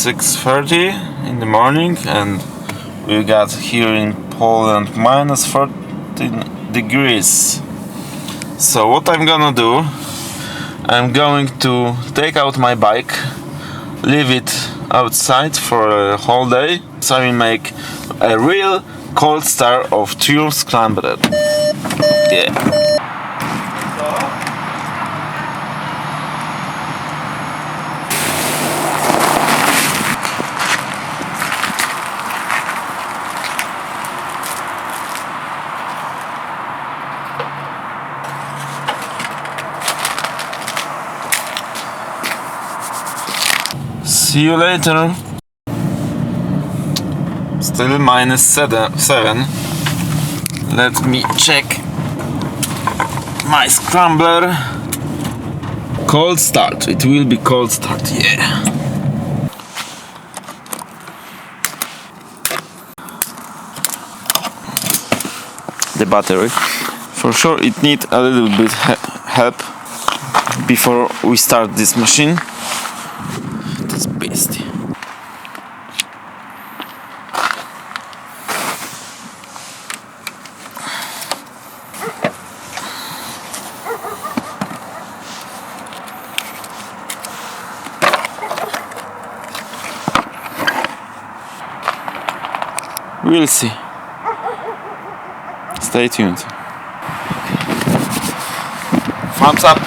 6:30 in the morning, and we got here in Poland minus 14 degrees. So what I'm gonna do, I'm going to take out my bike, leave it outside for a whole day, so I will make a real cold start of True Scrambler. Yeah. See you later. Still minus 7. Let me check my Scrambler. Cold start. It will be cold start. Yeah. The battery. For sure it needs a little bit help before we start this machine. This beast. We'll see. Stay tuned. Thumbs up.